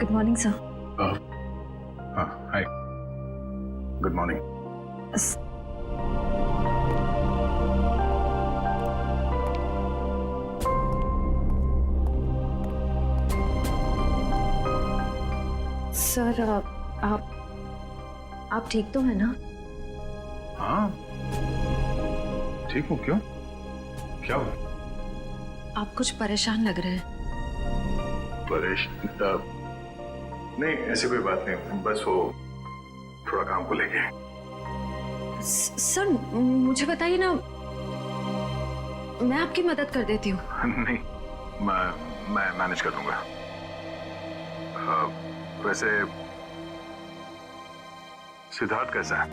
Good morning sir. हाँ, हाय, good morning. Sir आप ठीक तो है ना? हाँ, ठीक हूँ। क्यों, क्या हुआ? आप कुछ परेशान लग रहे हैं। परेशान? नहीं, ऐसी कोई बात नहीं, बस वो थोड़ा काम को लेके। सर मुझे बताइए ना, मैं आपकी मदद कर देती हूँ। नहीं, मैं मैनेज कर दूंगा। वैसे सिद्धार्थ कैसा है?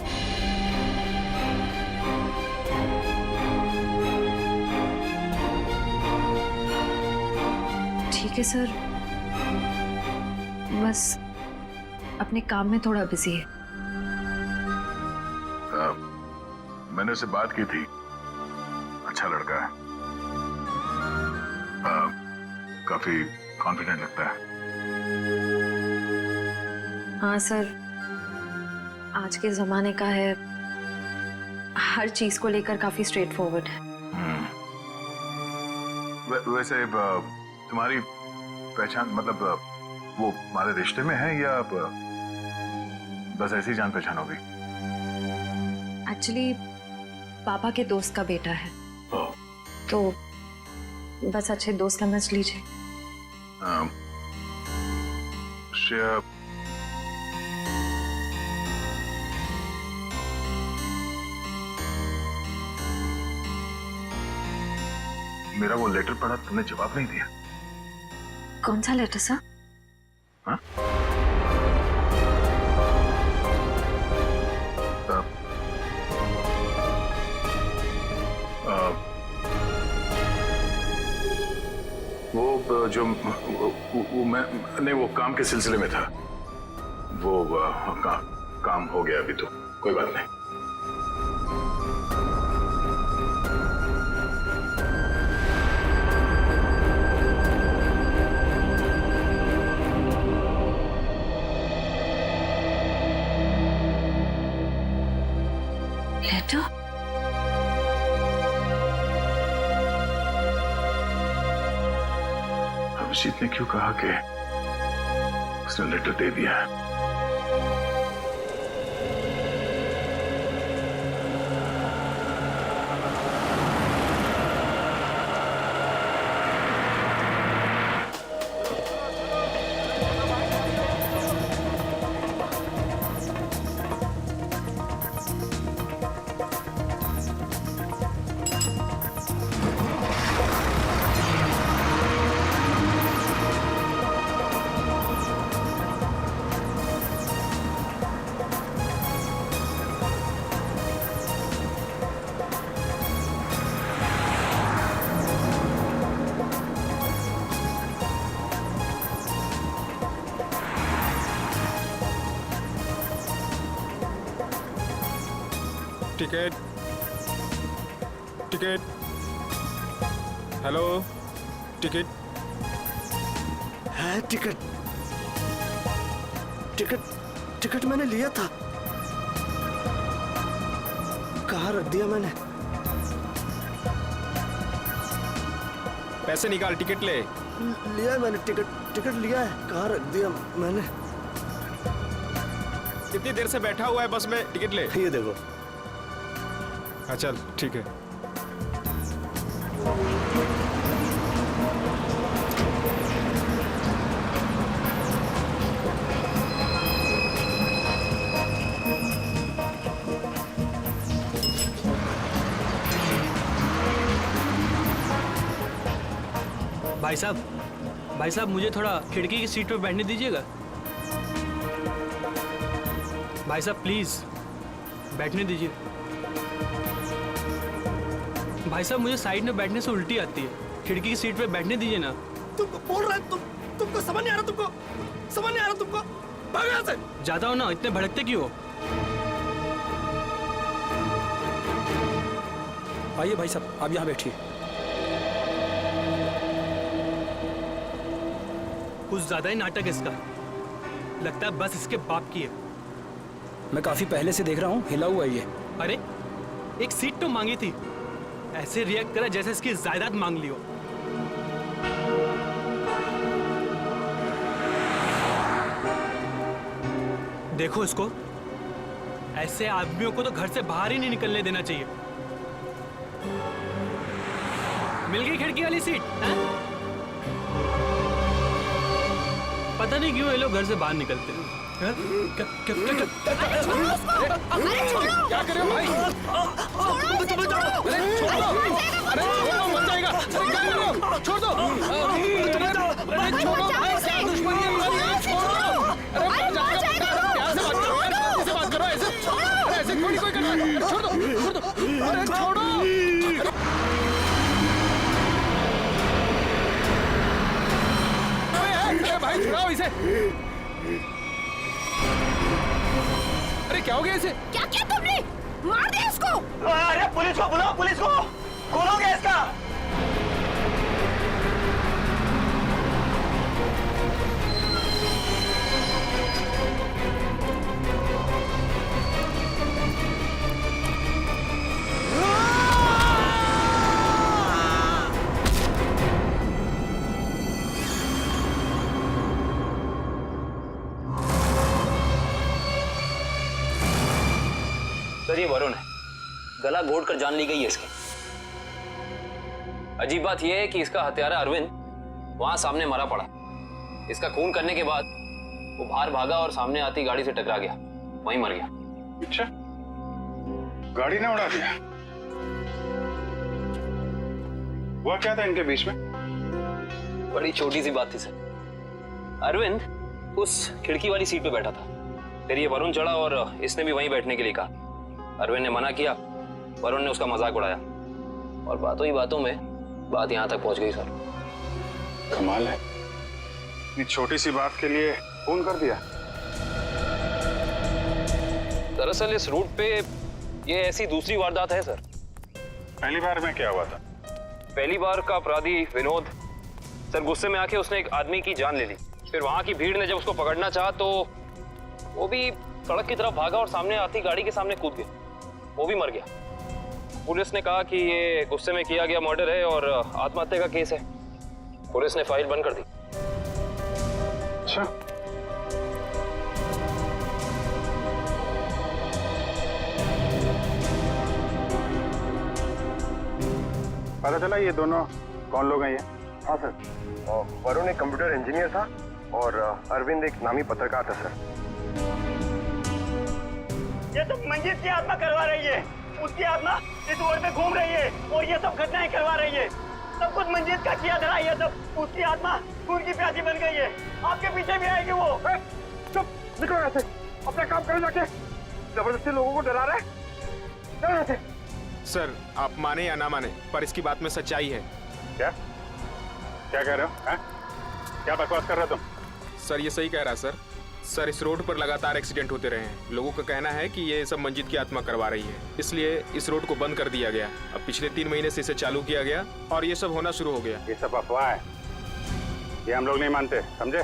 ठीक है सर, बस अपने काम में थोड़ा बिजी है। मैंने उससे बात की थी, अच्छा लड़का है, काफी कॉन्फिडेंट लगता है। हाँ सर, आज के जमाने का है, हर चीज को लेकर काफी स्ट्रेट फॉरवर्ड है। वैसे तुम्हारी पहचान, मतलब वो हमारे रिश्ते में है या बस ऐसी जान पहचान हो गई? एक्चुअली पापा के दोस्त का बेटा है, तो बस अच्छे दोस्त समझ लीजिए। श्रेया, मेरा वो लेटर पढ़ा, तुमने जवाब नहीं दिया। कौन सा लेटर सर? हाँ? वो जो वो मैं नहीं, वो काम के सिलसिले में था। वो काम हो गया अभी, तो कोई बात नहीं। लेटर? अभिजीत ने क्यों कहा कि उसने लेटर दे दिया है? टिकट, टिकट, हेलो, टिकट है। टिकट टिकट टिकट मैंने लिया था, कहाँ रख दिया मैंने? पैसे निकाल, टिकट ले। लिया है मैंने, टिकट लिया है, कहाँ रख दिया मैंने? इतनी देर से बैठा हुआ है बस में, टिकट ले। ये देखो। हाँ चल ठीक है। भाई साहब मुझे थोड़ा खिड़की की सीट पर बैठने दीजिएगा। भाई साहब प्लीज बैठने दीजिए। भाई साहब मुझे साइड में बैठने से उल्टी आती है, खिड़की की सीट पे बैठने दीजिए ना। तुमको बोल रहा है, तुमको समझ नहीं आ रहा? तुमको समझ नहीं आ रहा? तुमको भागो यहाँ से। जाता हो ना, इतने भड़कते क्यों हो? आइए भाई साहब, आप यहाँ बैठिए। कुछ ज्यादा ही नाटक है इसका। लगता है बस इसके बाप की है। मैं काफी पहले से देख रहा हूँ, हिला हुआ है ये। अरे एक सीट तो मांगी थी, ऐसे रिएक्ट करा जैसे इसकी जायदाद मांग ली हो। देखो इसको, ऐसे आदमियों को तो घर से बाहर ही नहीं निकलने देना चाहिए। मिल गई खिड़की वाली सीट है? पता नहीं क्यों ये लोग घर से बाहर निकलते हैं। क्या कर रहे हो भाई? अरे छोड़ दो, अरे छोड़ो, मर जाएगा। अरे क्या कर रहे हो? छोड़ दो। अरे छोड़ो, क्या दुश्मनी है हमारी? छोड़ो। अरे मर जाएगा। प्यार से बात करो यार, शांति से बात करो। ऐसे अरे ऐसे थोड़ी कोई करता है। अरे छोड़ दो, छोड़ दो। अरे छोड़ो। अरे भाई छुड़ाओ इसे। अरे क्या हो गया इसे? क्या किया तुमने? मार दिया इसको। अरे पुलिस को बुलाओ, पुलिस को खोलोगे इसका। सर ये वरुण है, गला घोट कर जान ली गई है इसकी। अजीब बात यह है कि इसका हत्यारा अरविंद वहां सामने मरा पड़ा। इसका खून करने के बाद वो बाहर भागा और सामने आती गाड़ी से टकरा गया, वहीं मर गया। अच्छा, गाड़ी ने उड़ा दिया। हुआ क्या था इनके बीच में? बड़ी छोटी सी बात थी सर। अरविंद उस खिड़की वाली सीट पे बैठा था, फिर ये वरुण चढ़ा और इसने भी वहीं बैठने के लिए कहा। अरविंद ने मना किया, वरुण ने उसका मजाक उड़ाया और बातों ही बातों में बात यहां तक पहुंच गई सर। कमाल है, इतनी छोटी सी बात के लिए फोन कर दिया। दरअसल इस रूट पे ये ऐसी दूसरी वारदात है सर। पहली बार में क्या हुआ था? पहली बार का अपराधी विनोद सर गुस्से में आके उसने एक आदमी की जान ले ली। फिर वहां की भीड़ ने जब उसको पकड़ना चाहा तो वो भी सड़क की तरफ भागा और सामने आती गाड़ी के सामने कूद गया, वो भी मर गया। पुलिस ने कहा कि ये गुस्से में किया गया मर्डर है और आत्महत्या का केस है। पुलिस ने फाइल बंद कर दी। अच्छा, पता चला ये दोनों कौन लोग हैं? ये हाँ सर, वरुण एक कंप्यूटर इंजीनियर था और अरविंद एक नामी पत्रकार था सर। ये तो मंजीत की आत्मा करवा रही है, उसकी आत्मा इस रोड पे घूम रही है और ये सब घटनाएं करवा रही है। सब कुछ मंजीत का किया धरा, ये सब उसकी आत्मा खून की प्यासी बन गई है। आपके पीछे भी आएगी वो। चुप, निकलो यहाँ से, अपना काम करो जाके। जबरदस्ती लोगों को डरा रहे, चलो यहाँ से। सर आप माने या ना माने, पर इसकी बात में सच्चाई है। क्या क्या कह रहे हो? है? क्या बकवास कर रहे हो तुम? सर ये सही कह रहा है सर इस रोड पर लगातार एक्सीडेंट होते रहे हैं। लोगों का कहना है कि ये सब मंजीत की आत्मा करवा रही है, इसलिए इस रोड को बंद कर दिया गया। अब पिछले 3 महीने से इसे चालू किया गया और ये सब होना शुरू हो गया। ये सब अफवाह है, ये हम लोग नहीं मानते, समझे?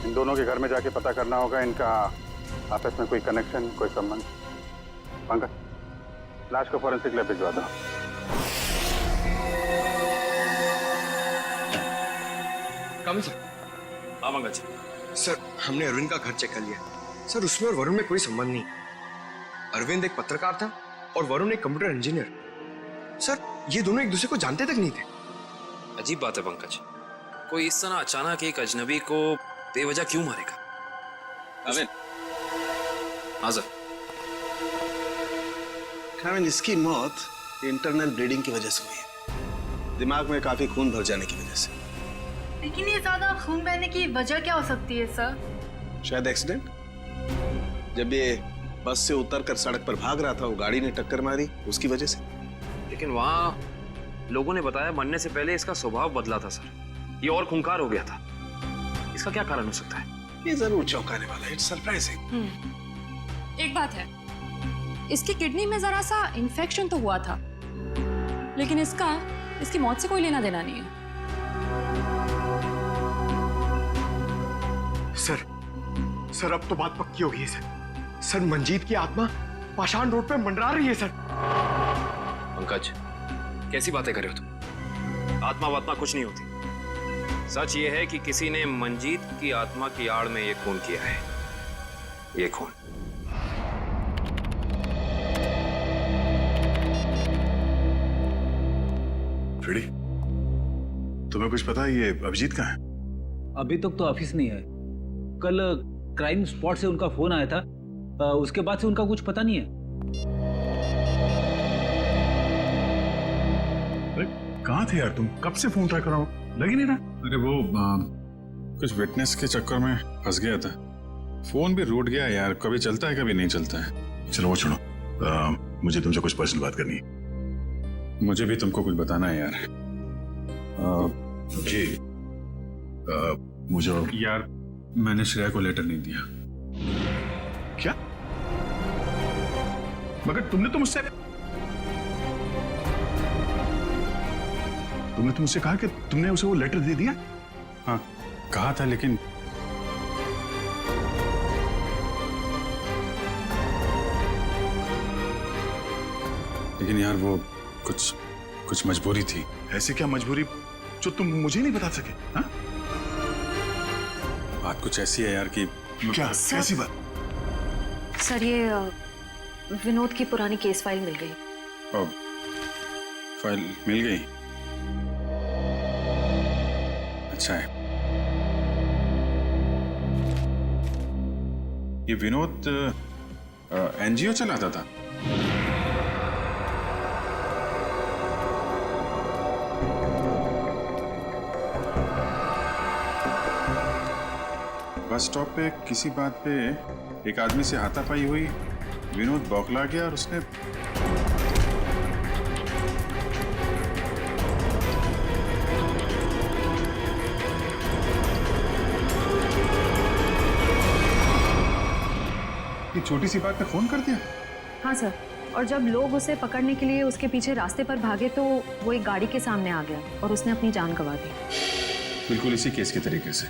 इन दोनों के घर में जाके पता करना होगा इनका आपस में कोई कनेक्शन, कोई संबंध। पंकज, लाश को फॉरेंसिक लैब भिजवा दो। कम सर। हाँ पंकज सर, हमने अरविंद का घर चेक कर लिया सर। उसमें और वरुण में कोई संबंध नहीं। अरविंद एक पत्रकार था और वरुण एक कंप्यूटर इंजीनियर। सर ये दोनों एक दूसरे को जानते तक नहीं थे। अजीब बात है पंकज, कोई इस तरह अचानक एक अजनबी को बेवजह क्यों मारेगा? अरविंद। हाँ सर। इसकी मौत इंटरनल ब्लीडिंग की वजह से हुई है, दिमाग में काफी खून भर जाने की वजह से। लेकिन ये ज्यादा खून बहने की वजह क्या हो सकती है सर? शायद एक्सीडेंट। जब ये बस से उतरकर सड़क पर भाग रहा था, वो गाड़ी ने टक्कर मारी, उसकी वजह से। लेकिन वहां लोगों ने बताया मरने से पहले इसका स्वभाव बदला था सर, ये और खूंखार हो गया था। इसका क्या कारण हो सकता है? ये जरूर चौंकाने वाला है, इट्स सरप्राइजिंग। एक बात है, इसकी किडनी में जरा सा इन्फेक्शन तो हुआ था, लेकिन इसकी मौत से कोई लेना देना नहीं है। सर अब तो बात पक्की हो गई है सर मंजीत की आत्मा पाषाण रोड पे मंडरा रही है सर। पंकज, कैसी बातें कर रहे हो तुम? आत्मा वात्मा कुछ नहीं होती। सच ये है कि किसी ने मंजीत की आत्मा की आड़ में ये खून किया है। ये खून फ्रेडी, तुम्हें कुछ पता है ये अभिजीत कहाँ है? अभी तक तो ऑफिस नहीं है। कल क्राइम स्पॉट से उनका फोन आया था, उसके बाद से उनका कुछ पता नहीं है। अरे कहाँ थे यार तुम? कब से फोन ट्राई कर रहा हूँ, लग ही नहीं रहा। अरे वो कुछ विटनेस के चक्कर में फंस गया था। फोन भी रूट गया यार, कभी चलता है कभी नहीं चलता है। चलो वो छोड़ो, मुझे तुमसे कुछ पर्सनल बात करनी है। मुझे भी तुमको कुछ बताना है यार। जी मुझे यार, मैंने श्रेया को लेटर नहीं दिया। क्या? मगर तुमने तो मुझसे कहा कि तुमने उसे वो लेटर दे दिया। हाँ कहा था, लेकिन यार वो कुछ मजबूरी थी। ऐसे क्या मजबूरी जो तुम मुझे नहीं बता सके? हाँ? बात कुछ ऐसी है यार कि क्या ऐसी बात? सर ये विनोद की पुरानी केस फाइल मिल गई। फाइल मिल गई? अच्छा है। ये विनोद एनजीओ चलाता था। बस स्टॉप पे किसी बात पे एक आदमी से हाथापाई हुई, विनोद बौखला गया और उसने ये छोटी सी बात पे फोन कर दिया। हाँ सर, और जब लोग उसे पकड़ने के लिए उसके पीछे रास्ते पर भागे तो वो एक गाड़ी के सामने आ गया और उसने अपनी जान गंवा दी। बिल्कुल इसी केस के तरीके से।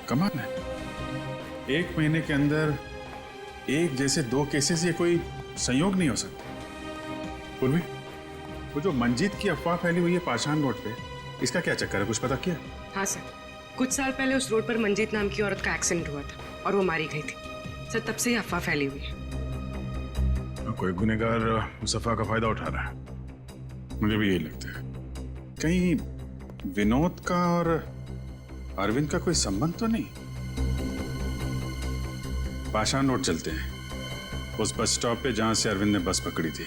कमाल है, 1 महीने के अंदर एक जैसे 2 केसेस, ये कोई संयोग नहीं हो सकता। पूर्वी, वो जो मंजीत की अफवाह फैली हुई है पाषाण रोड पे, इसका क्या चक्कर है, कुछ पता किया? हाँ सर, कुछ साल पहले उस रोड पर मंजीत नाम की औरत का एक्सीडेंट हुआ था और वो मारी गई थी। सर तब से ही अफवाह फैली हुई है। कोई गुनहगार उस अफवाह का फायदा उठा रहा है। मुझे भी यही लगता है। कहीं विनोद का और अरविंद का कोई संबंध तो नहीं? पाषाण रोड चलते हैं, उस बस स्टॉप पे जहां से अरविंद ने बस पकड़ी थी।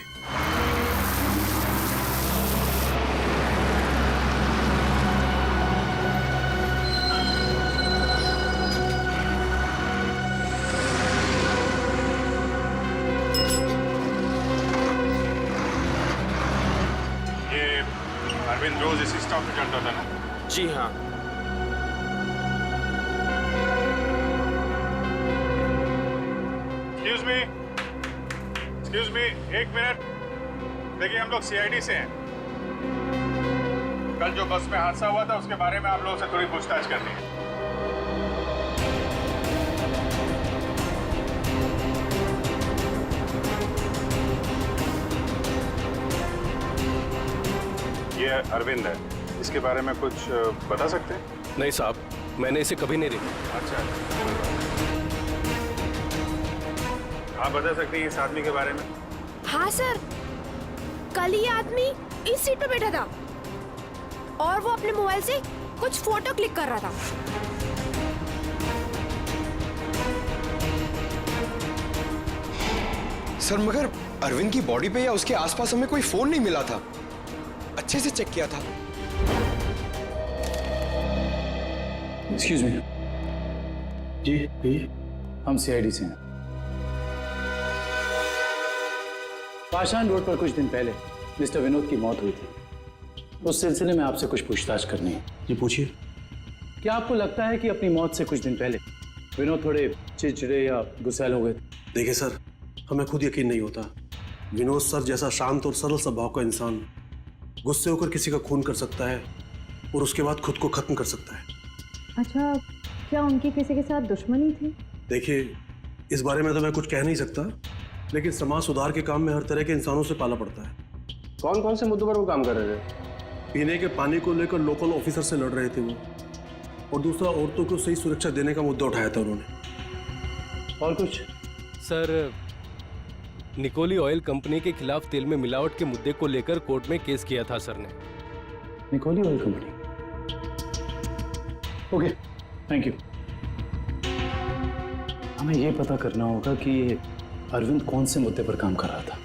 ये अरविंद रोज इसी स्टॉप पे चलता था ना? जी हाँ। Excuse me, 1 minute. देखिए हम लोग सीआईडी से हैं। कल जो बस में हादसा हुआ था उसके बारे में आप लोगों से थोड़ी पूछताछ करनी है। ये अरविंद है, इसके बारे में कुछ बता सकते हैं? नहीं साहब, मैंने इसे कभी नहीं देखा। अच्छा, आप बता सकते हैं इस आदमी के बारे में? हाँ सर, कल ये आदमी इस सीट पे बैठा था और वो अपने मोबाइल से कुछ फोटो क्लिक कर रहा था। सर मगर अरविंद की बॉडी पे या उसके आसपास हमें कोई फोन नहीं मिला था। अच्छे से चेक किया था। Excuse me. जी हम सीआईडी से हैं। पाषाण रोड पर कुछ दिन पहले मिस्टर विनोद की मौत हुई थी। उस सिलसिले में आपसे कुछ पूछताछ करनी है। जी पूछिए। क्या आपको लगता है कि अपनी मौत से कुछ दिन पहले विनोद थोड़े चिड़चिड़े या गुस्सैल हो गए थे? देखिए सर, हमें खुद यकीन नहीं होता। विनोद सर जैसा शांत और सरल स्वभाव का इंसान गुस्से होकर किसी का खून कर सकता है और उसके बाद खुद को खत्म कर सकता है। अच्छा, क्या उनकी किसी के साथ दुश्मनी थी? देखिए, इस बारे में तो मैं कुछ कह नहीं सकता, लेकिन समाज सुधार के काम में हर तरह के इंसानों से पाला पड़ता है। कौन कौन से मुद्दों पर वो काम कर रहे थे? पीने के पानी को लेकर लोकल ऑफिसर से लड़ रहे थे वो, और दूसरा औरतों को सही सुरक्षा देने का मुद्दा उठाया था उन्होंने। और कुछ? सर, निकोली ऑयल कंपनी के खिलाफ तेल में मिलावट के मुद्दे को लेकर कोर्ट में केस किया था सर ने। Nicoli oil company? Okay, thank you. हमें यह पता करना होगा कि अरविंद कौन से मुद्दे पर काम कर रहा था।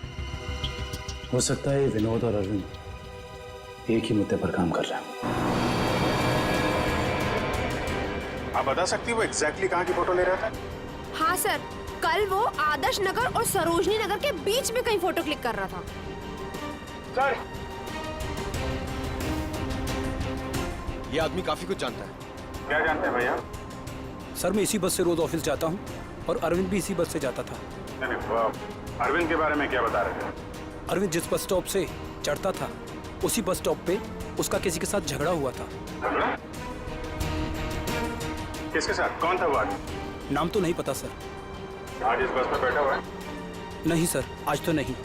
हो सकता है विनोद और अरविंद एक ही मुद्दे पर काम कर रहे हैं। आप बता सकती हो वो एग्जैक्टली कहाँ की फोटो ले रहा था? हाँ सर, कल वो आदर्श नगर और सरोजनी नगर के बीच में कहीं फोटो क्लिक कर रहा था। सर, ये आदमी काफी कुछ जानता है। क्या जानते हैं भैया? सर, मैं इसी बस से रोज ऑफिस जाता हूँ और अरविंद भी इसी बस से जाता था। अरविंद के बारे में क्या बता रहे थे? अरविंद जिस बस स्टॉप से चढ़ता था उसी बस स्टॉप पे उसका किसी के साथ झगड़ा हुआ था। झगड़ा? किसके साथ? कौन था वो आदमी? नाम तो नहीं पता सर। आज इस बस में बैठा हुआ है? नहीं सर, आज तो नहीं।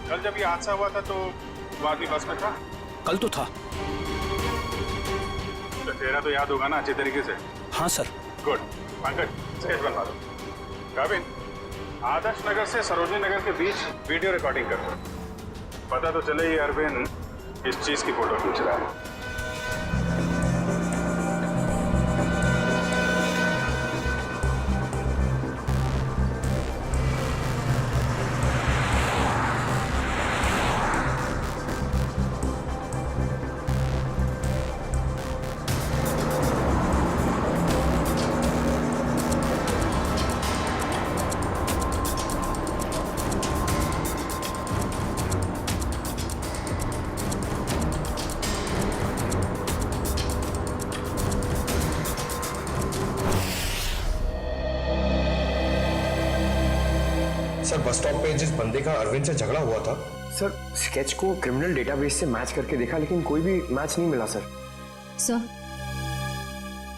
कल जब ये हादसा हुआ था तो वो आदमी बस में था? कल तो था। तो तेरा तो याद होगा ना अच्छे तरीके से? हाँ सर। गुड। पंकज, स्केच बनवा दो। गाविन, आदर्श नगर से सरोजनी नगर के बीच वीडियो रिकॉर्डिंग कर दो। पता तो चले ये अरविंद किस चीज की फोटो खींच रहा है। सर, बस स्टॉप पे जिस बंदे का अरविंद से झगड़ा हुआ था, सर स्केच को क्रिमिनल डेटाबेस से मैच करके देखा लेकिन कोई भी मैच नहीं मिला सर। सर,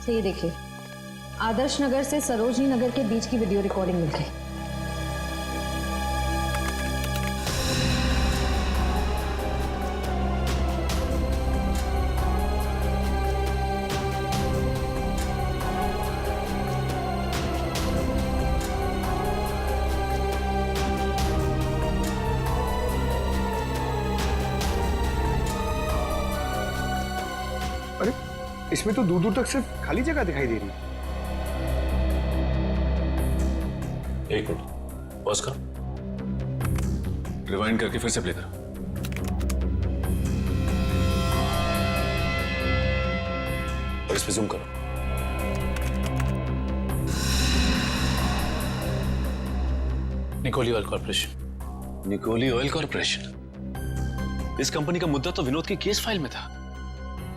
ये देखिए, आदर्श नगर से सरोजनी नगर के बीच की वीडियो रिकॉर्डिंग मिल गई। अरे, इसमें तो दूर दूर तक सिर्फ खाली जगह दिखाई दे रही है। एक मिनट, पॉज कर, रिवाइंड करके फिर से प्ले करो। और इस पे जूम करो। Nicoli oil corporation. Nicoli oil corporation? इस कंपनी का मुद्दा तो विनोद की केस फाइल में था,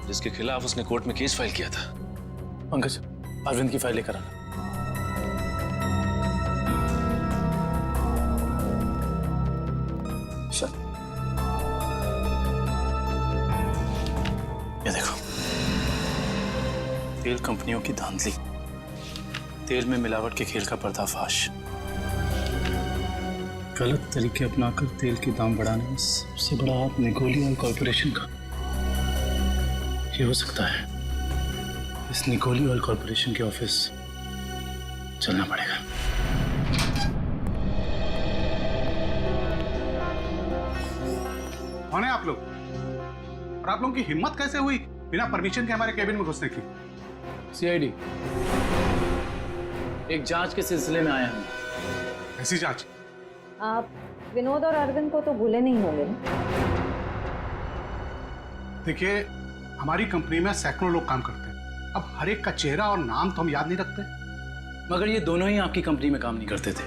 जिसके खिलाफ उसने कोर्ट में केस फाइल किया था। पंकज, अरविंद की फाइल लेकर आना। सर, ये देखो, तेल कंपनियों की धांधली, तेल में मिलावट के खेल का पर्दाफाश, गलत तरीके अपनाकर तेल के दाम बढ़ाने में सबसे बड़ा हाथ निकोली ऑयल कॉर्पोरेशन का। ये हो सकता है इस निकोली ऑयल कॉर्पोरेशन के ऑफिस चलना पड़ेगा। कौन है आप लोग? और आप लोगों की हिम्मत कैसे हुई बिना परमिशन के हमारे केबिन में घुसने की? सीआईडी, एक जांच के सिलसिले में आए हैं। ऐसी जांच? आप विनोद और अरविंद को तो भूले नहीं होंगे ना? देखिए, हमारी कंपनी में सैकड़ों लोग काम करते हैं। अब हर एक का चेहरा और नाम तो हम याद नहीं रखते। मगर ये दोनों ही आपकी कंपनी में काम नहीं करते थे।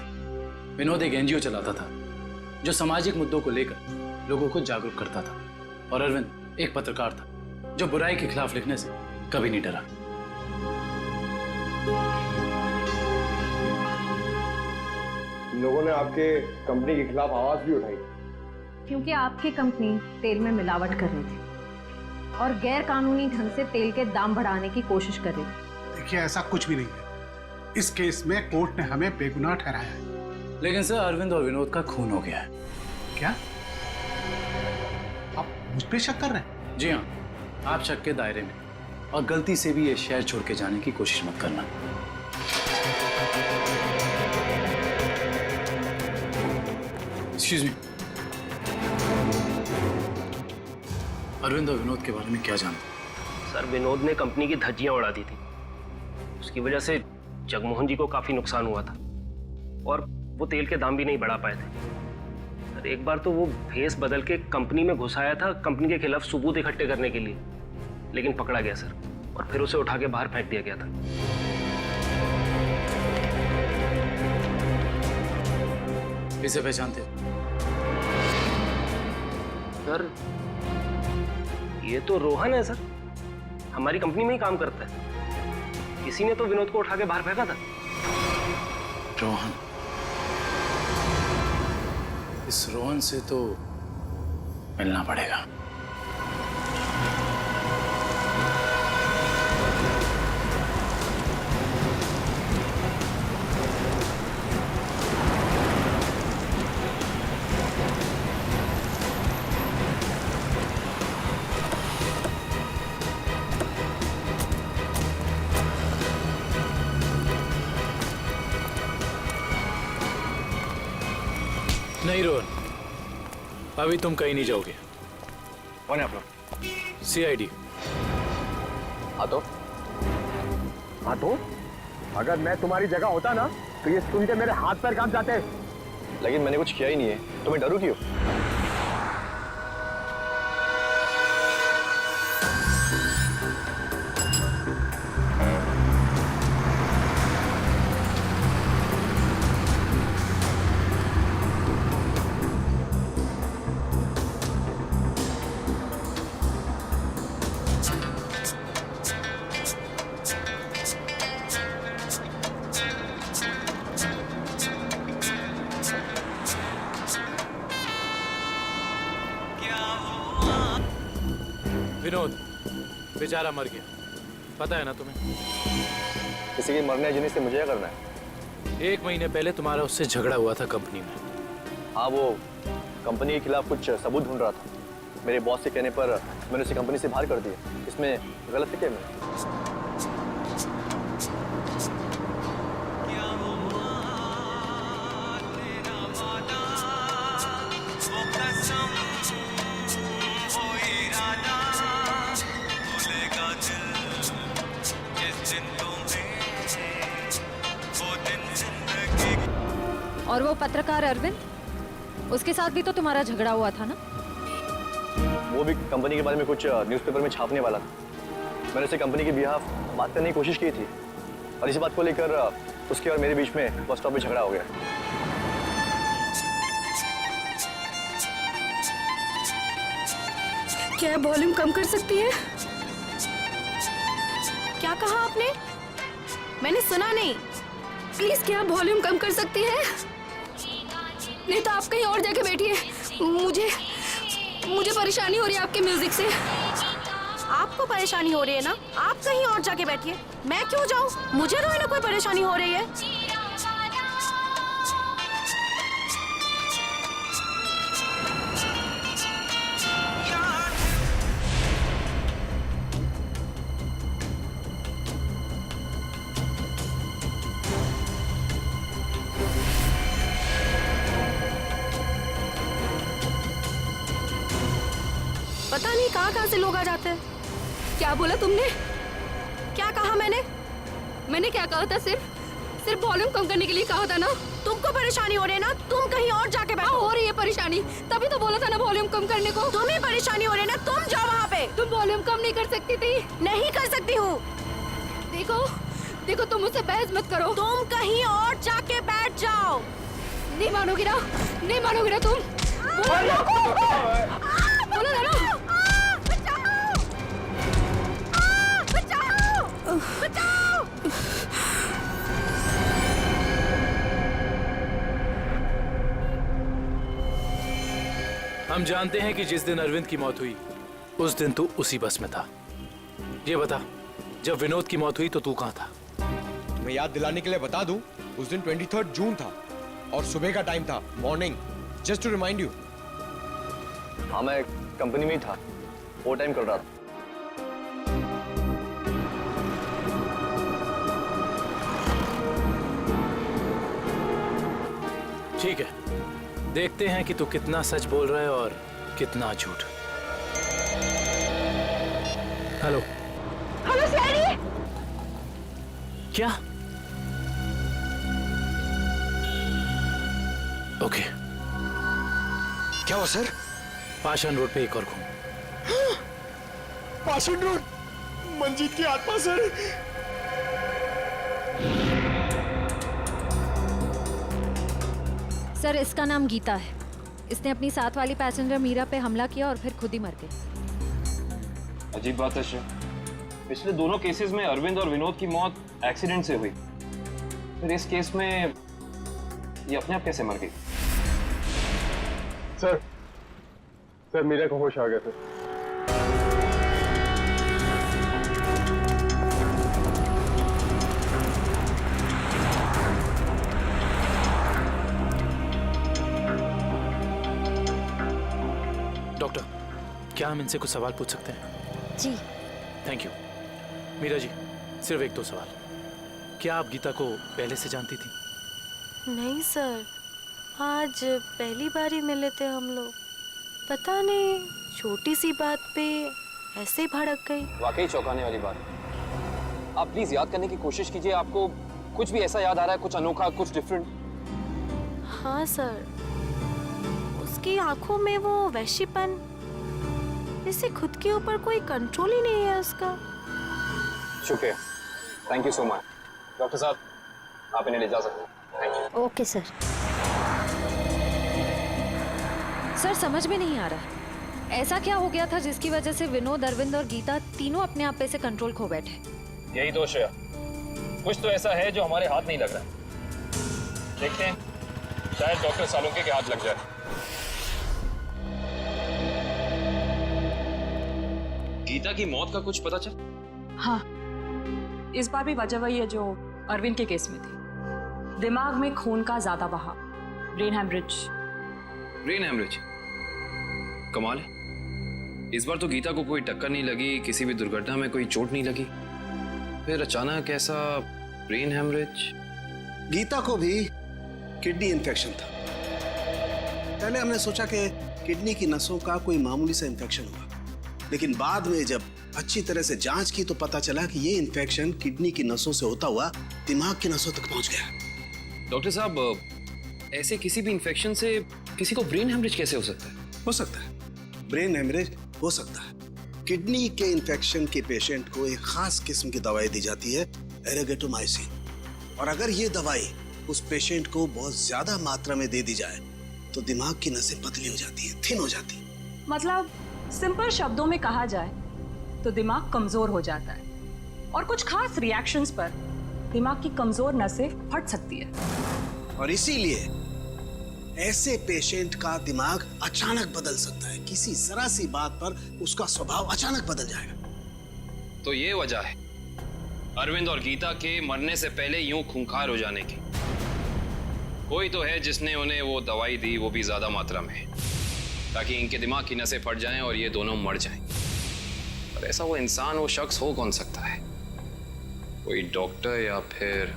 विनोद एक एनजीओ चलाता था जो सामाजिक मुद्दों को लेकर लोगों को जागरूक करता था, और अरविंद एक पत्रकार था जो बुराई के खिलाफ लिखने से कभी नहीं डरा। लोगों ने आपके कंपनी के खिलाफ आवाज भी उठाई क्योंकि आपकी कंपनी तेल में मिलावट कर रही थी और गैर कानूनी ढंग से तेल के दाम बढ़ाने की कोशिश कर रही थी। देखिए ऐसा कुछ भी नहीं है। इस केस में कोर्ट ने हमें बेगुनाह ठहराया है। लेकिन सर अरविंद और विनोद का खून हो गया है। क्या आप मुझ पे शक कर रहे हैं? जी हाँ, आप शक के दायरे में, और गलती से भी ये शहर छोड़ के जाने की कोशिश मत करना। एक्सक्यूज मी, अरविंद और विनोद के बारे में क्या जानते? सर विनोद ने कंपनी की धज्जियां उड़ा दी थी, उसकी वजह से जगमोहन जी को काफी नुकसान हुआ था और वो तेल के दाम भी नहीं बढ़ा पाए थे। सर एक बार तो वो भेस बदल के कंपनी में घुस आया था कंपनी के खिलाफ सबूत इकट्ठे करने के लिए, लेकिन पकड़ा गया सर, और फिर उसे उठा के बाहर फेंक दिया गया था। इसे पहचानते? सर ये तो रोहन है सर, हमारी कंपनी में ही काम करता है। किसी ने तो विनोद को उठा के बाहर फेंका था। रोहन? इस रोहन से तो मिलना पड़ेगा। नहीं रोहन, अभी तुम कहीं नहीं जाओगे। कौन है आप लोग? CID। हाँ तो अगर मैं तुम्हारी जगह होता ना तो ये सुन के मेरे हाथ पैर कांप जाते। लेकिन मैंने कुछ किया ही नहीं है, तो मैं डरूं क्यों? विनोद बेचारा मर गया, पता है ना तुम्हें? किसी के मरने जीने से मुझे क्या करना है? 1 महीने पहले तुम्हारा उससे झगड़ा हुआ था कंपनी में। हाँ, वो कंपनी के खिलाफ कुछ सबूत ढूंढ रहा था। मेरे बॉस के कहने पर मैंने उसे कंपनी से बाहर कर दिया। इसमें गलत है क्या मैं? और वो पत्रकार अरविंद, उसके साथ भी तो तुम्हारा झगड़ा हुआ था ना? वो भी कंपनी के बारे में कुछ न्यूज़पेपर में छापने वाला था। मैंने उसे कंपनी के बिहाफ बात करने की कोशिश की थी, और इसी बात को लेकर उसके और मेरे बीच में बस स्टॉप में झगड़ा हो गया। क्या वॉल्यूम कम कर सकती है? क्या कहा आपने? मैंने सुना नहीं। प्लीज क्या वॉल्यूम कम कर सकती है? नहीं तो आप कहीं और जाके बैठिए। मुझे परेशानी हो रही है आपके म्यूजिक से। आपको परेशानी हो रही है ना? आप कहीं और जाके बैठिए। मैं क्यों जाऊं? मुझे तो है ना कोई परेशानी हो रही है। पता नहीं कहाँ से लोग आ जाते हैं। क्या बोला तुमने? क्या कहा मैंने क्या कहा था? सिर्फ वॉल्यूम कम करने के लिए कहा था ना? तुमको परेशानी हो रही है ना? तुम कहीं और जाके बैठो। हो रही है परेशानी, तभी तो बोला था ना वॉल्यूम कम करने को। तुम्हें परेशानी हो रही है ना? तुम जाओ वहाँ पे। तुम वॉल्यूम कम नहीं कर सकती थी? नहीं कर सकती हूँ। देखो तुम मुझसे बहस मत करो। तुम कहीं और जाके बैठ जाओ। नहीं मानोगी ना तुम? बोलो ना। बचाओ! हम जानते हैं कि जिस दिन अरविंद की मौत हुई उस दिन तू उसी बस में था। ये बता, जब विनोद की मौत हुई तो तू कहाँ था? मैं याद दिलाने के लिए बता दूं, उस दिन 23 जून था और सुबह का टाइम था, morning, just to remind you. हाँ, मैं कंपनी में ही था, वो टाइम कर रहा था। ठीक है, देखते हैं कि तू कितना सच बोल रहा है और कितना झूठ। Hello hello सैडी। क्या? ओके। क्या हुआ सर? पाषाण रोड पे एक और खून। पाषाण रोड, मंजीत की आत्मा सर। सर, इसका नाम गीता है। इसने अपनी साथ वाली पैसेंजर मीरा पे हमला किया और फिर खुद ही मर गई। अजीब बात है श्रेय, पिछले दोनों केसेस में अरविंद और विनोद की मौत एक्सीडेंट से हुई, फिर इस केस में ये अपने आप कैसे मर गई? सर मीरा को होश आ गया था। डॉक्टर, क्या हम इनसे कुछ सवाल पूछ सकते हैं? जी। Thank you. मीरा जी, सिर्फ एक दो सवाल। क्या आप गीता को पहले से जानती थी? नहीं सर, आज पहली बार ही मिले थे हम लोग। पता नहीं छोटी सी बात पे ऐसे भड़क गई। वाकई चौंकाने वाली बात। आप प्लीज याद करने की कोशिश कीजिए, आपको कुछ भी ऐसा याद आ रहा है, कुछ अनोखा, कुछ डिफरेंट? हाँ सर, उसकी आंखों में वो वैशीपन, जैसे खुद के ऊपर कोई कंट्रोल ही नहीं है उसका। शुक्रिया, thank you so much. Doctor साहब, आप इन्हें ले जा सकते हैं। Thank you. Okay sir. Sir, समझ में नहीं आ रहा ऐसा क्या हो गया था जिसकी वजह से विनोद, अरविंद और गीता तीनों अपने आप पे से कंट्रोल खो बैठे। यही दोष है, कुछ तो ऐसा है जो हमारे हाथ नहीं लग रहा। देखते हैं, शायद डॉक्टर सालुंके के हाथ लग जाए। गीता की मौत का कुछ पता चल? हाँ, इस बार भी वजह वही है जो अरविंद के केस में थी। दिमाग में खून का ज्यादा बहाव, ब्रेन हैमरेज। Brain haemorrhage? कमाल है, इस बार तो गीता को कोई टक्कर नहीं लगी, किसी भी दुर्घटना में कोई चोट नहीं लगी, फिर अचानक ऐसा ब्रेन हैमरेज। गीता को भी किडनी इन्फेक्शन था। पहले हमने सोचा कि किडनी की नसों का कोई मामूली सा इन्फेक्शन हुआ, लेकिन बाद में जब अच्छी तरह से जांच की तो पता चला कि ये इन्फेक्शन किडनी की नसों से होता हुआ दिमाग की नसों तक पहुंच गया। डॉक्टर साहब, ऐसे किसी भी इन्फेक्शन से किसी को ब्रेन हैमरेज कैसे हो सकता है? हो सकता है, ब्रेन हैमरेज हो सकता है। किडनी के इन्फेक्शन के पेशेंट को एक खास किस्म की दवाई दी जाती है, एरेगेटोमाइसिन, और अगर ये दवाई उस पेशेंट को बहुत ज्यादा मात्रा में दे दी जाए तो दिमाग की नसें पतली हो जाती है, थिन हो जाती है। मतलब सिंपल शब्दों में कहा जाए तो दिमाग कमजोर हो जाता है और कुछ खास रिएक्शंस पर दिमाग की कमजोर नसें फट सकती है। और इसीलिए ऐसे पेशेंट का दिमाग अचानक बदल सकता है, किसी जरा सी बात पर उसका स्वभाव अचानक बदल जाएगा। तो ये वजह है अरविंद और गीता के मरने से पहले यूं खूंखार हो जाने की। कोई तो है जिसने उन्हें वो दवाई दी, वो भी ज्यादा मात्रा में, ताकि इनके दिमाग की नसें फट जाएं और ये दोनों मर जाएं। और ऐसा वो इंसान, वो शख्स हो कौन सकता है? कोई डॉक्टर या फिर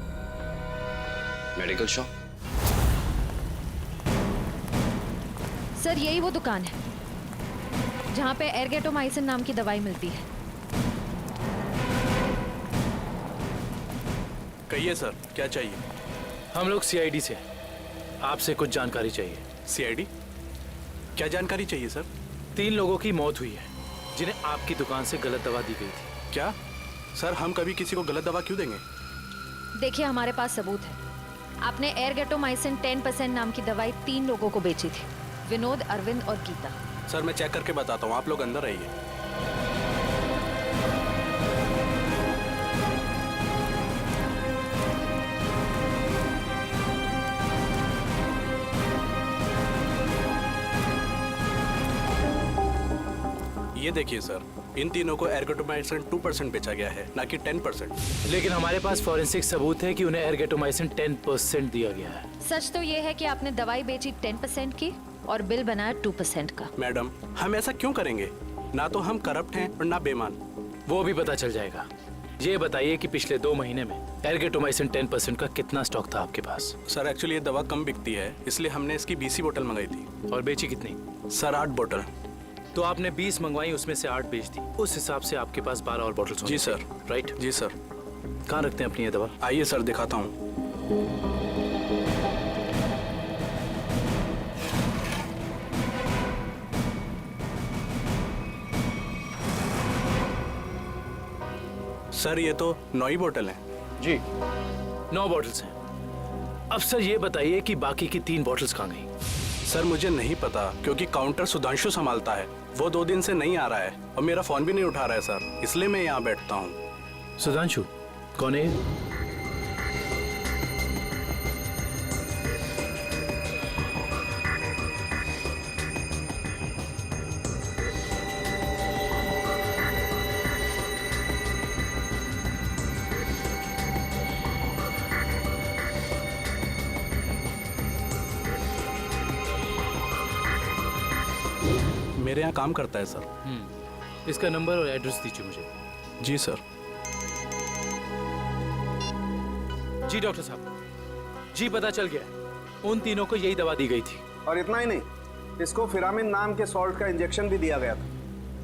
मेडिकल शॉप? सर, यही वो दुकान है जहाँ पे एरगेटोमाइसिन नाम की दवाई मिलती है। कहिए सर, क्या चाहिए? हम लोग सीआईडी से, आपसे कुछ जानकारी चाहिए। सीआईडी? क्या जानकारी चाहिए सर? 3 लोगों की मौत हुई है जिन्हें आपकी दुकान से गलत दवा दी गई थी। क्या सर, हम कभी किसी को गलत दवा क्यों देंगे? देखिए, हमारे पास सबूत है। आपने एरगेटोमाइसिन 10% नाम की दवाई 3 लोगों को बेची थी, विनोद, अरविंद और गीता। सर, मैं चेक करके बताता हूँ, आप लोग अंदर रहिए। ये देखिए सर, इन तीनों को एर्गोटोमाइसिन 2% बेचा गया है, ना कि 10%। लेकिन हमारे पास फॉरेंसिक सबूत है कि उन्हें एर्गोटोमाइसिन 10% दिया गया है। सच तो ये है कि आपने दवाई बेची 10% की और बिल बनाया 2% का। मैडम, हम ऐसा क्यों करेंगे? ना तो हम करप्ट हैं और ना बेईमान। वो भी पता चल जाएगा। ये बताइए कि पिछले 2 महीने में एर्गोटोमाइसिन 10% का कितना स्टॉक था आपके पास? सर एक्चुअली ये दवा कम बिकती है, इसलिए हमने इसकी 20 बोतल मंगाई थी। और बेची कितनी? सर 8 बोतल। तो आपने 20 मंगवाई, उसमें से 8 बेच दी। उस हिसाब से आपके पास 12 और बोतल। जी सर। राइट? जी सर। कहाँ रखते हैं अपनी ये दवा? आइए सर दिखाता हूँ। सर ये तो 9 ही बोतल है। जी 9 बॉटल्स हैं। अब सर ये बताइए कि बाकी की 3 बॉटल्स कहाँ गई? सर मुझे नहीं पता, क्योंकि काउंटर सुधांशु संभालता है। वो 2 दिन से नहीं आ रहा है और मेरा फोन भी नहीं उठा रहा है सर, इसलिए मैं यहाँ बैठता हूँ। सुधांशु कौन है? मेरे यहाँ काम करता है सर। इसका नंबर और एड्रेस दीजिए मुझे। जी सर। जी डॉक्टर साहब, जी पता चल गया, उन तीनों को यही दवा दी गई थी। और इतना ही नहीं, इसको फिरामिन नाम के सॉल्ट का इंजेक्शन भी दिया गया था,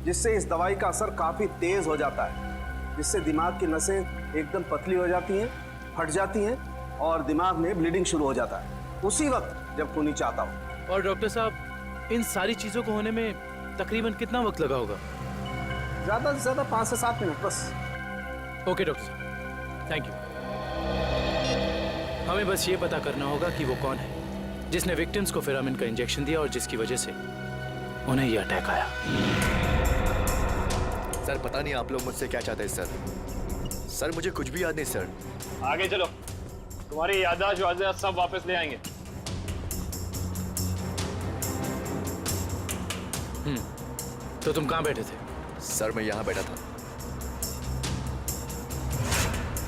जिससे इस दवाई का असर काफी तेज हो जाता है, जिससे दिमाग की नसें एकदम पतली हो जाती हैं, फट जाती हैं और दिमाग में ब्लीडिंग शुरू हो जाता है उसी वक्त जब खूनी चाहता हो। और डॉक्टर साहब, इन सारी चीजों को होने में तकरीबन कितना वक्त लगा होगा? ज्यादा से ज्यादा 5 से 7 मिनट बस। ओके डॉक्टर साहब, थैंक यू। हमें बस ये पता करना होगा कि वो कौन है जिसने विक्टिम्स को फिरामिन का इंजेक्शन दिया और जिसकी वजह से उन्हें ये अटैक आया। सर पता नहीं आप लोग मुझसे क्या चाहते हैं सर। सर मुझे कुछ भी याद नहीं सर। आगे चलो, तुम्हारी याददाश्त सब वापस ले आएंगे। तो तुम कहाँ बैठे थे? सर मैं यहाँ बैठा था।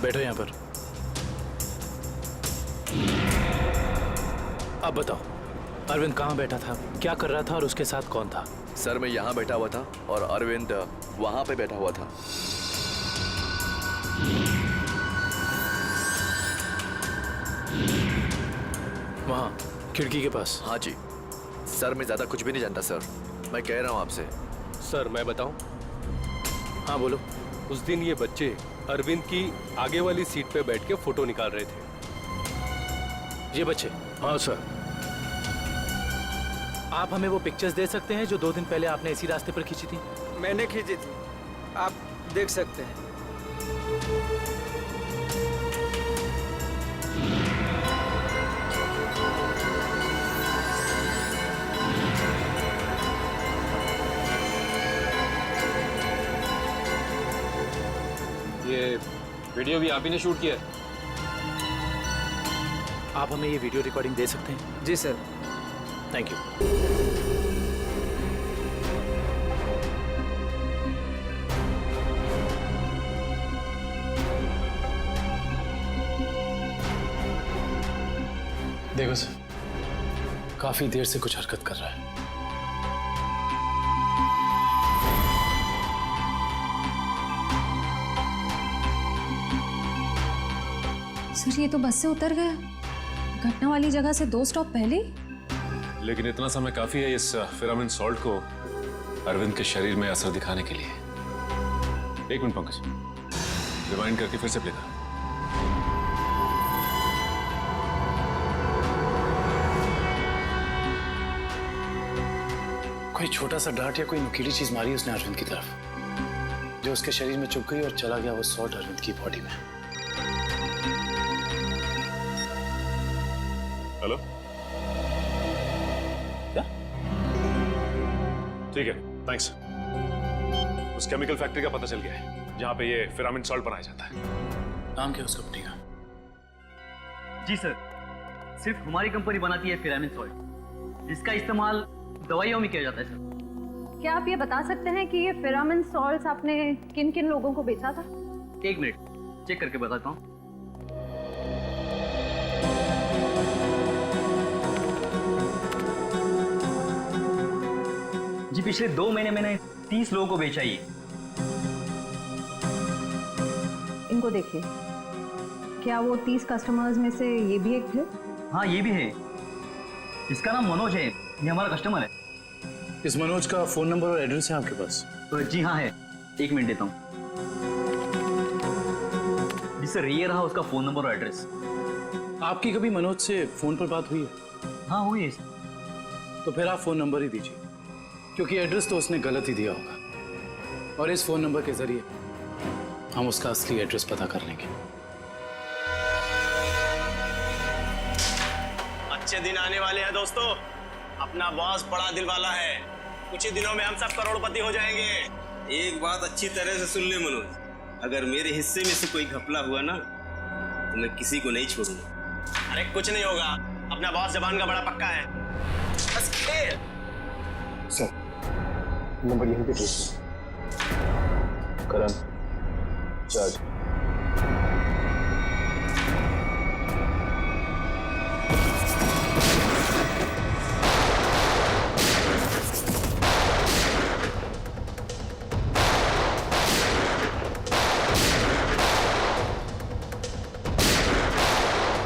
बैठो यहाँ पर। अब बताओ, अरविंद कहाँ बैठा था, क्या कर रहा था और उसके साथ कौन था? सर मैं यहाँ बैठा हुआ था और अरविंद वहाँ पे बैठा हुआ था। वहाँ खिड़की के पास? हाँ जी सर, मैं ज्यादा कुछ भी नहीं जानता सर, मैं कह रहा हूँ आपसे। सर मैं बताऊं? हाँ बोलो। उस दिन ये बच्चे अरविंद की आगे वाली सीट पे बैठ के फोटो निकाल रहे थे। ये बच्चे? हाँ सर। आप हमें वो पिक्चर्स दे सकते हैं जो 2 दिन पहले आपने इसी रास्ते पर खींची थी? मैंने खींची थी, आप देख सकते हैं। ये वीडियो भी आप ही ने शूट किया है? आप हमें ये वीडियो रिकॉर्डिंग दे सकते हैं? जी सर। Thank you. देखो सर, काफी देर से कुछ हरकत कर रहा है। सर ये तो बस से उतर गया, घटना वाली जगह से 2 स्टॉप पहले। लेकिन इतना समय काफी है इस फिरामिन सॉल्ट को अरविंद के शरीर में असर दिखाने के लिए। 1 मिनट पंकज, रिवाइंड करके फिर से प्ले कर। कोई छोटा सा डांट या कोई नुकीली चीज मारी उसने अरविंद की तरफ, जो उसके शरीर में चुभ गई और चला गया वो सॉल्ट अरविंद की बॉडी में। हेलो, क्या? ठीक है, थैंक्स। उस केमिकल फैक्ट्री का पता चल गया है जहां पे ये फिरामिन सॉल्ट बनाया जाता है। नाम क्या है उस कंपनी का? जी सर, सिर्फ हमारी कंपनी बनाती है फिरामिन सॉल्ट, जिसका इस्तेमाल दवाइयों में किया जाता है सर। क्या आप ये बता सकते हैं कि ये फेरामिन सॉल्ट्स आपने किन किन लोगों को बेचा था? 1 मिनट चेक करके बताता हूँ। जी पिछले 2 महीने मैंने 30 लोगों को बेचा ये। इनको देखिए, क्या वो 30 कस्टमर्स में से ये भी एक थे? हाँ ये भी है। इसका नाम मनोज है, ये हमारा कस्टमर है। इस मनोज का फोन नंबर और एड्रेस है आपके पास? जी हाँ है, 1 मिनट देता हूँ। जी सर, ये रहा उसका फोन नंबर और एड्रेस। आपकी कभी मनोज से फोन पर बात हुई है? हाँ हुई है सर। तो फिर आप फोन नंबर ही दीजिए, क्योंकि एड्रेस तो उसने गलत ही दिया होगा और इस फोन नंबर के जरिए हम उसका असली एड्रेस पता कर लेंगे। अच्छे दिन आने वाले हैं दोस्तों। अपना बॉस बड़ा दिल वाला है, कुछ ही दिनों में हम सब करोड़पति हो जाएंगे। एक बात अच्छी तरह से सुन ले मनोज, अगर मेरे हिस्से में से कोई घपला हुआ ना तो मैं किसी को नहीं छोड़ूंगा। अरे कुछ नहीं होगा, अपना बॉस जबान का बड़ा पक्का है। बस खेल। सर नंबर यहीं पे भेज। करण जज।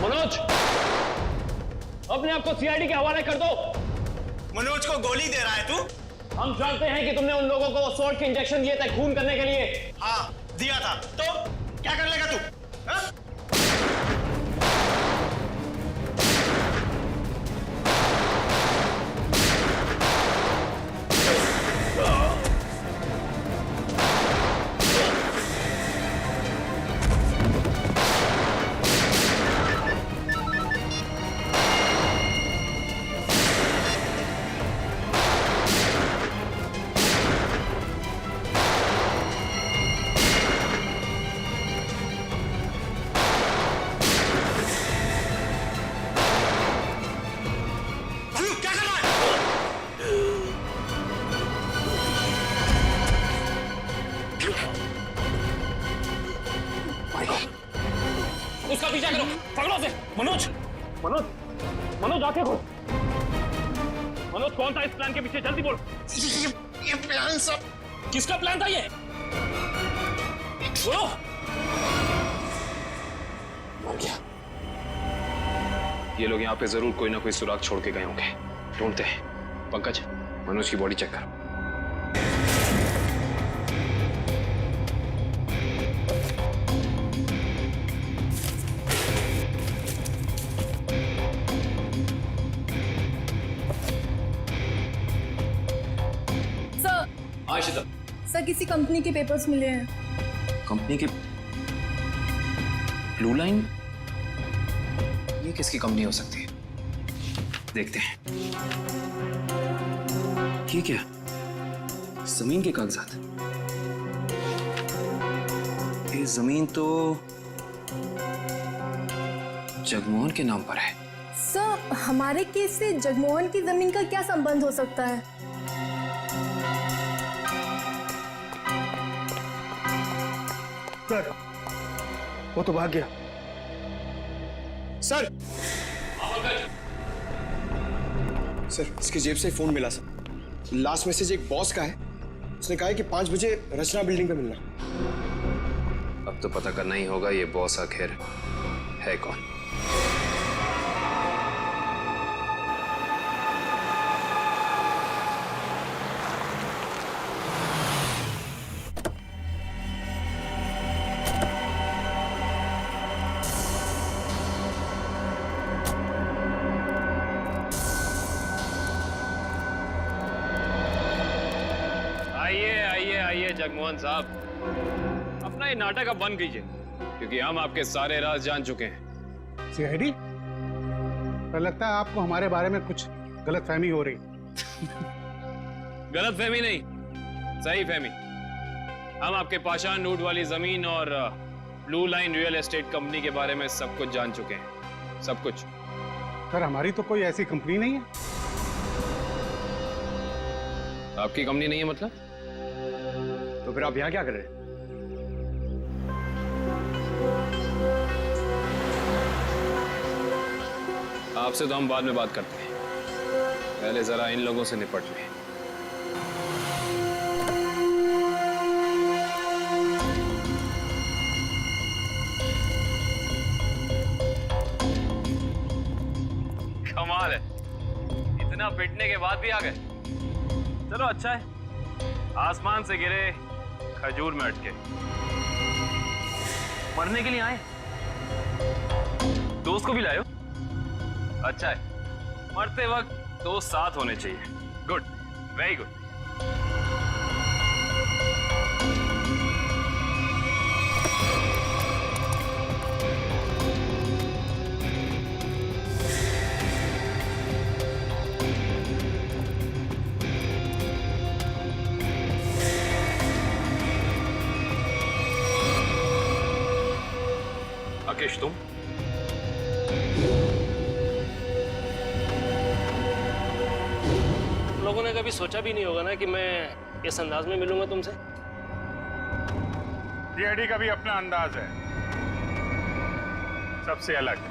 मनोज, अपने आप को सीआईडी के हवाले कर दो। मनोज को गोली दे रहा है तू? हम जानते हैं कि तुमने उन लोगों को सोल्ट के इंजेक्शन दिए थे खून करने के लिए। हाँ दिया था, तो क्या कर लेगा तू? हा? उसका पीछा करो, पकड़ो उसे। मनोज, मनोज, मनोज आके खोल। मनोज कौन था इस प्लान के पीछे? जल्दी बोल। ये प्लान सब किसका प्लान था? ये बोलो। मर गया। ये लोग यहाँ पे जरूर कोई ना कोई सुराग छोड़ के गए होंगे, ढूंढते हैं। पंकज, मनोज की बॉडी चेक कर। सर किसी कंपनी के पेपर्स मिले हैं। कंपनी के? Blue line? ये किसकी कंपनी हो सकती है? देखते हैं। ये क्या? जमीन के कागजात। ये जमीन तो जगमोहन के नाम पर है। सर हमारे केस से जगमोहन की जमीन का क्या संबंध हो सकता है? सर वो तो भाग गया। सर सर इसकी जेब से फोन मिला सर। लास्ट मैसेज एक बॉस का है, उसने कहा है कि 5 बजे रचना बिल्डिंग पे मिलना। अब तो पता करना ही होगा ये बॉस आखिर है कौन। आइए जगमोहन साहब, अपना ये नाटक अब बंद कीजिए, क्योंकि हम आपके सारे राज जान चुके हैं। सीआईडी, पर लगता है आपको हमारे बारे में कुछ गलतफहमी हो रही। गलतफहमी नहीं, सही फहमी। हम आपके पाषाण नोट वाली जमीन और blue line real estate company के बारे में सब कुछ जान चुके हैं, सब कुछ। सर हमारी तो कोई ऐसी कंपनी नहीं है। आपकी कंपनी नहीं है मतलब? तो फिर आप यहाँ क्या कर रहे हैं? आपसे तो हम बाद में बात करते हैं, पहले जरा इन लोगों से निपट लें। कमाल है, इतना पिटने के बाद भी आ गए। चलो अच्छा है, आसमान से गिरे खजूर में अटके। मरने के लिए आए, दोस्त को भी लाए हो? अच्छा है, मरते वक्त दोस्त साथ होने चाहिए। Good, very good. राकेश, तुम? लोगों ने कभी सोचा भी नहीं होगा ना कि मैं इस अंदाज में मिलूंगा तुमसे। सीआईडी का भी अपना अंदाज है, सबसे अलग।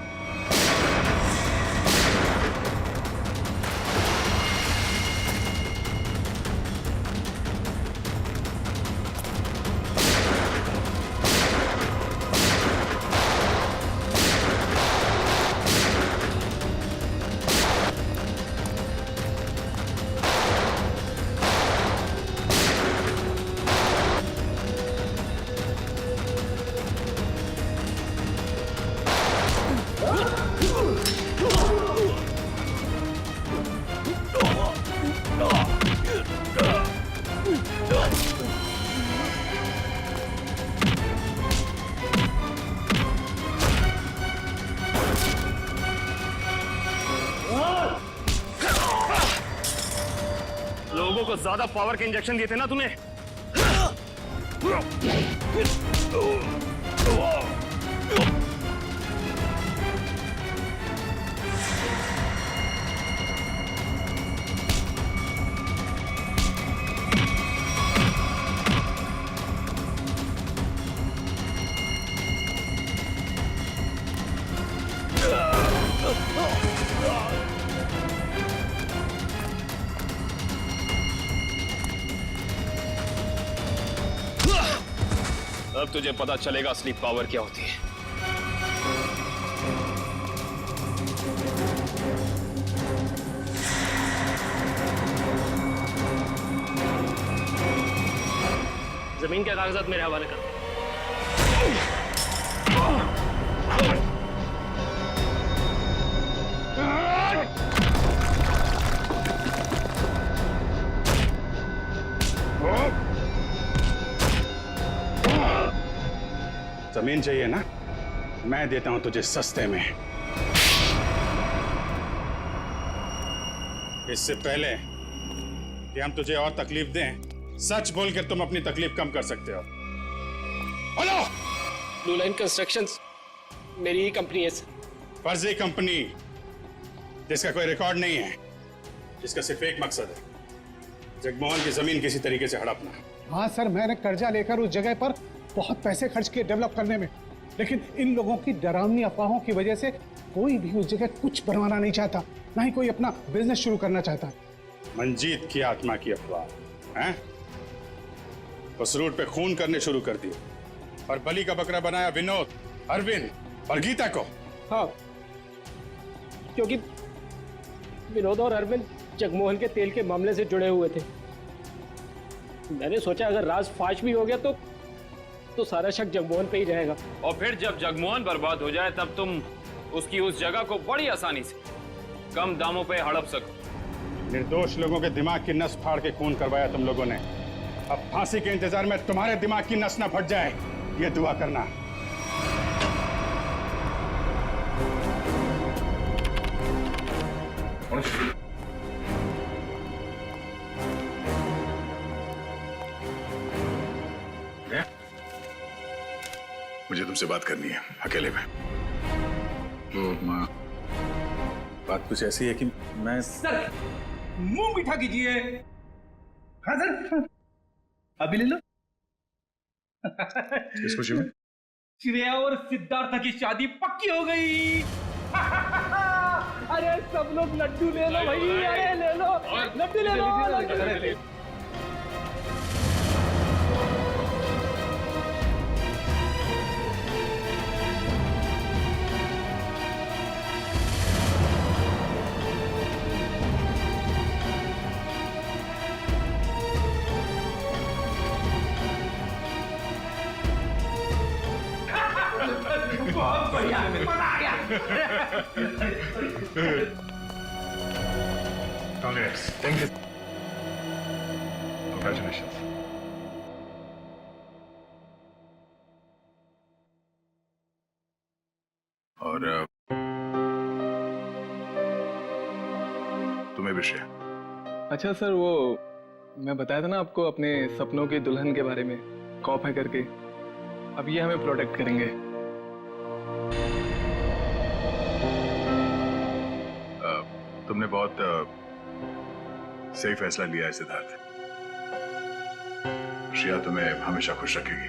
लोगों को ज्यादा पावर के इंजेक्शन दिए थे ना तूने। अब तुझे पता चलेगा असली पावर क्या होती है। जमीन के कागजात मेरे हवाले कर। जमीन चाहिए ना, मैं देता हूं तुझे सस्ते में। इससे पहले कि हम तुझे और तकलीफ दें, सच बोलकर तुम अपनी तकलीफ कम कर सकते हो। बोलो। ब्लू लाइन कंस्ट्रक्शंस मेरी ही कंपनी है सर। फर्जी कंपनी जिसका कोई रिकॉर्ड नहीं है, जिसका सिर्फ एक मकसद है, जगमोहन की जमीन किसी तरीके से हड़पना। हाँ सर, मैंने कर्जा लेकर उस जगह पर बहुत पैसे खर्च किए डेवलप करने में, लेकिन इन लोगों की डरावनी अफवाहों की वजह से कोई भी उस जगह कुछ बनवाना नहीं चाहता, ना ही कोई अपना बिजनेस शुरू करना चाहता। मंजीत की आत्मा की अफवाह हैं? उस रूट पे खून करने शुरू कर दिए और बलि का बकरा बनाया विनोद, अरविंद और गीता को। हाँ, क्योंकि विनोद और अरविंद जगमोहन के तेल के मामले से जुड़े हुए थे। मैंने सोचा अगर राज फाश भी हो गया तो सारा शक जगमोहन पे ही रहेगा। और फिर जब जगमोहन बर्बाद हो जाए तब तुम उसकी उस जगह को बड़ी आसानी से कम दामों पे हड़प सको। निर्दोष लोगों के दिमाग की नस फाड़ के खून करवाया तुम लोगों ने। अब फांसी के इंतजार में तुम्हारे दिमाग की नस न फट जाए, ये दुआ करना। मुझे तुमसे बात करनी है अकेले में। तो माँ, बात कुछ ऐसी है कि मैं सर, मुंह मीठा कीजिए। हाँ सर, अभी ले लो। किस खुशी में? श्रेया और सिद्धार्थ की शादी पक्की हो गई। अरे सब लोग लड्डू ले लो भाई, अरे ले लो लड्डू ले लो, लड्डू ले लो। बहुत बढ़िया, मजा आ गया। Congrats. Thank you. Congratulations. और तुम्हें भी श्रेया। अच्छा सर, वो मैं बताया था ना आपको अपने सपनों की दुल्हन के बारे में, कॉप है करके। अब ये हमें प्रोटेक्ट करेंगे। तुमने बहुत सही फैसला लिया है सिद्धार्थ। श्रेया तुम्हें हमेशा खुश रखेगी।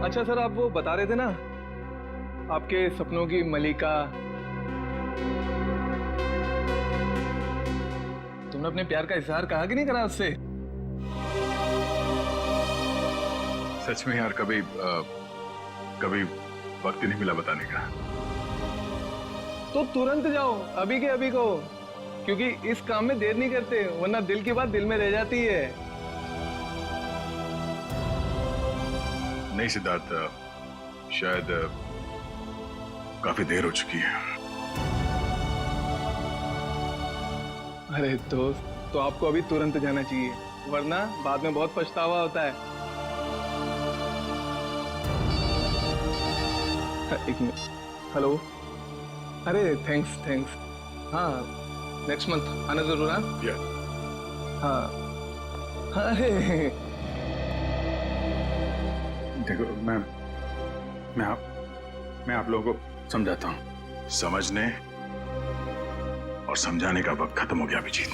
अच्छा सर, आप वो बता रहे थे ना आपके सपनों की मलिका, तुमने अपने प्यार का इजहार कहा कि नहीं करा उससे? सच में यार, कभी वक्त ही नहीं मिला बताने का। तो तुरंत जाओ, अभी के अभी कहो, क्योंकि इस काम में देर नहीं करते, वरना दिल की बात दिल में रह जाती है। नहीं सिद्धार्थ, शायद काफी देर हो चुकी है। अरे दोस्त, तो आपको अभी तुरंत जाना चाहिए, वरना बाद में बहुत पछतावा होता है। एक मिनट, हेलो, अरे थैंक्स। हाँ, नेक्स्ट मंथ आना जरूर। हाँ, अरे देखो, मैं आप लोगों को समझाता हूँ। समझने और समझाने का वक्त खत्म हो गया अभिजीत।